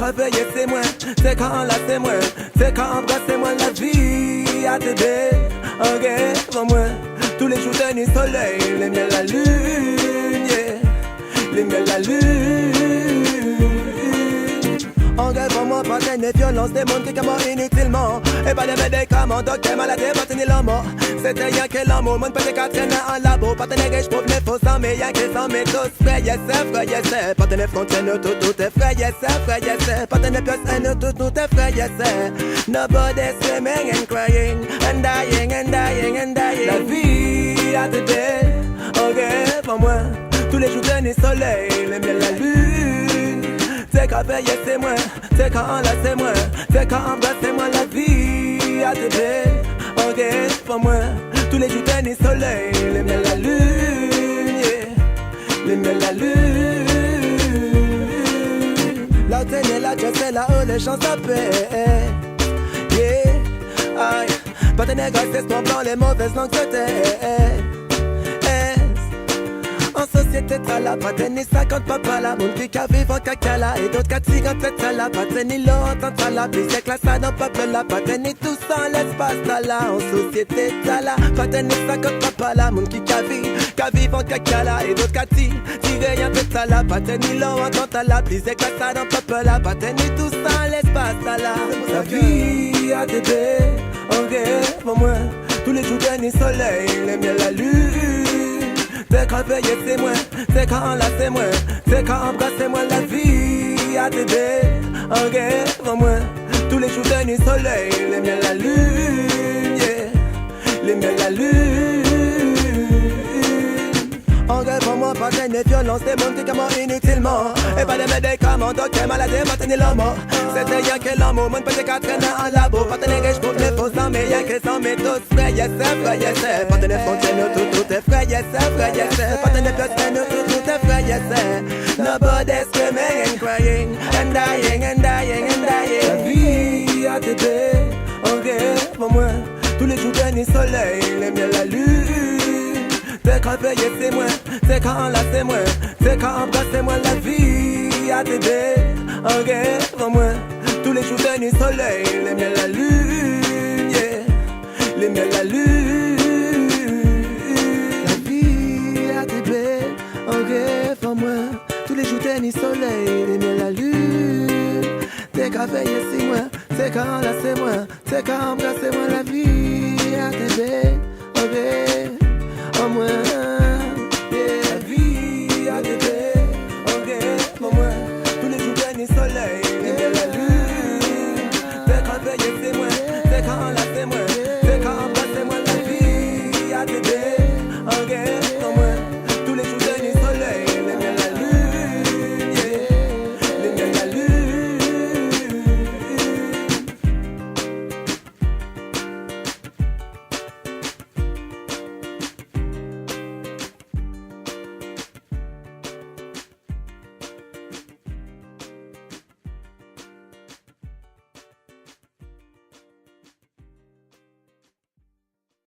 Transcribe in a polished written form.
quand veiller c'est moi, c'est quand enlacer moi, c'est quand embrasser moi la vie à t'aider. Ok, pour moi, tous les jours de nuit soleil, les miels la lune, yeah. Les miels la lune. En rêve, moi, pas de violence, des mondes qui mort inutilement. Et pas de médicaments, docteur, maladie, pas tenir la mort. C'était rien que l'amour, mon petit quatre en labo. Pas tenir riche pour venir faux sans, mais rien que sans, mais tous frère, yes, pas tenir frontière, nous tout est frère, yes, pas tenir pièce, nous est frère, yes. Nobody screaming and crying, and dying, and dying, and dying. La vie a te dit, ok, pour moi, tous les jours de nuit soleil, les miels la lune. C'est quand veiller c'est moi, c'est quand enlacer moi, c'est quand embrasser moi la vie à t'aider. Ok, pour moi, tous les jours de nuit soleil, les miels la lune, yeah. Les miels la lune. La tenue, la joie, c'est là où les gens s'appellent. Yeah, aïe, pas de négocier, c'est ton blanc, les mauvaises langues se taisent. En société, t'as la patine, 50 papa la monde qui vivent en caca là. Et d'autres 4 cigarettes, t'as la patine, ils l'ont t'as la plus. C'est classe ça dans peuple la patine, tout sans l'espace, t'as là. En société, t'as la patine, 50 papa la monde qui vivent en caca là. Et d'autres 4 cigarettes, t'as la patine, ils l'ont t'as la plus. C'est classe ça dans peuple la patine, tout sans l'espace, t'as là. La vie à t'aider, ok, pour moi, tous les jours de nuit soleil, les miels la lune. C'est quand veiller c'est moi, c'est quand enlacer moi, c'est quand embrasser moi la vie à t'aider. Ok, pour moi, tous les jours de nuit soleil, les miels la lune, yeah. Les miels la lune. En rêve pour moi, pas de violence, des mondes qui mort inutilement. Et pas de médicaments, docteur, maladie, pas tenir la mort. C'était rien que l'amour, mon petit quatre en labo. Pas tenir riche pour les faux sans, mais rien que sans, mais tous frère, yes, pas tenir frontière, nous tout est frère, yes, pas tenir pièce, nous tout est frère, yes. Nobody screaming and crying, and dying, and dying, and dying. La vie à t'aider, ok, pour moi, tous les jours de nuit soleil, les miels la lune. C'est quand veiller c'est moi, c'est quand enlacer moi, c'est quand embrasser moi la vie à t'aider. Ok, pour moi, tous les jours de nuit soleil, les miels la lune, yeah. Les miels la lune. La vie à t'aider, ok, pour moi, tous les jours de nuit soleil, les miels la lune. C'est quand veiller c'est moi, c'est quand enlacer moi, c'est quand embrasser moi la vie à t'aider, ok. Moi